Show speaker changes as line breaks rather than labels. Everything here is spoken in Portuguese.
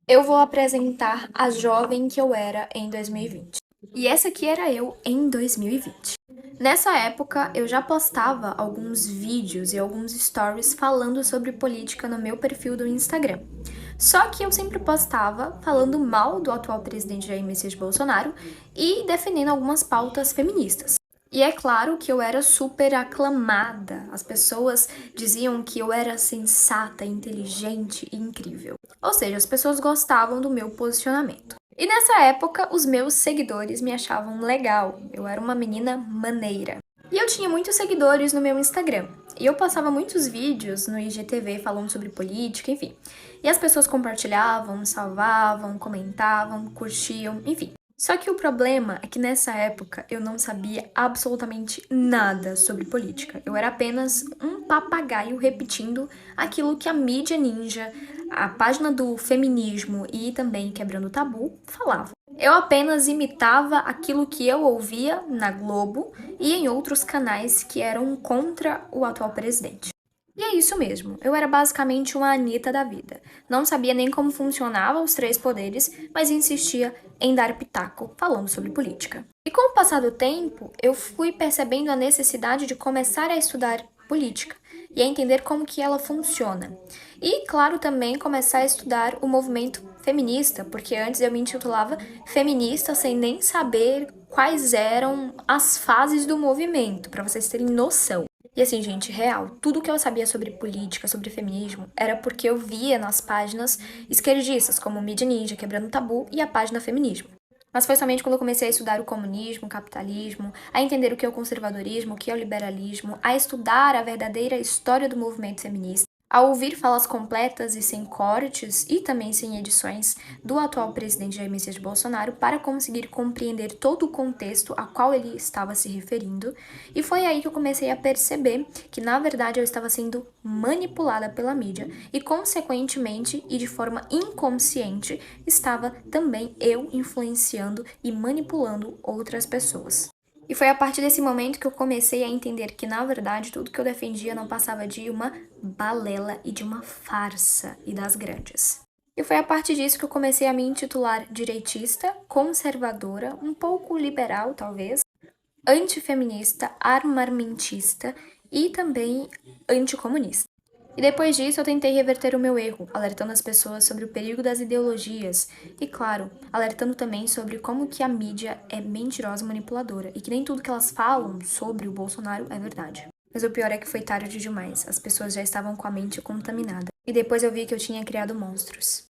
Eu vou apresentar a jovem que eu era em 2020. E essa aqui era eu em 2020. Nessa época, eu já postava alguns vídeos e alguns stories falando sobre política no meu perfil do Instagram. Só que eu sempre postava falando mal do atual presidente Jair Messias Bolsonaro e defendendo algumas pautas feministas. E é claro que eu era super aclamada. As pessoas diziam que eu era sensata, inteligente e incrível. Ou seja, as pessoas gostavam do meu posicionamento. E nessa época, os meus seguidores me achavam legal. Eu era uma menina maneira. E eu tinha muitos seguidores no meu Instagram. E eu postava muitos vídeos no IGTV falando sobre política, enfim. E as pessoas compartilhavam, salvavam, comentavam, curtiam, enfim. Só que o problema é que nessa época eu não sabia absolutamente nada sobre política. Eu era apenas um papagaio repetindo aquilo que a mídia ninja, a página do feminismo e também Quebrando o Tabu falavam. Eu apenas imitava aquilo que eu ouvia na Globo e em outros canais que eram contra o atual presidente. E é isso mesmo, eu era basicamente uma Anitta da vida. Não sabia nem como funcionavam os três poderes, mas insistia em dar pitaco falando sobre política. E com o passar do tempo, eu fui percebendo a necessidade de começar a estudar política e a entender como que ela funciona. E, claro, também começar a estudar o movimento feminista, porque antes eu me intitulava feminista sem nem saber quais eram as fases do movimento, para vocês terem noção. E assim, gente, real, tudo que eu sabia sobre política, sobre feminismo, era porque eu via nas páginas esquerdistas, como Mídia Ninja, Quebrando o Tabu e a página Feminismo. Mas foi somente quando eu comecei a estudar o comunismo, o capitalismo, a entender o que é o conservadorismo, o que é o liberalismo, a estudar a verdadeira história do movimento feminista, a ouvir falas completas e sem cortes e também sem edições do atual presidente Jair Messias Bolsonaro para conseguir compreender todo o contexto a qual ele estava se referindo. E foi aí que eu comecei a perceber que, na verdade, eu estava sendo manipulada pela mídia e, consequentemente e de forma inconsciente, estava também eu influenciando e manipulando outras pessoas. E foi a partir desse momento que eu comecei a entender que, na verdade, tudo que eu defendia não passava de uma balela e de uma farsa e das grandes. E foi a partir disso que eu comecei a me intitular direitista, conservadora, um pouco liberal, talvez, antifeminista, armamentista e também anticomunista. E depois disso eu tentei reverter o meu erro, alertando as pessoas sobre o perigo das ideologias e, claro, alertando também sobre como que a mídia é mentirosa e manipuladora e que nem tudo que elas falam sobre o Bolsonaro é verdade. Mas o pior é que foi tarde demais, as pessoas já estavam com a mente contaminada. E depois eu vi que eu tinha criado monstros.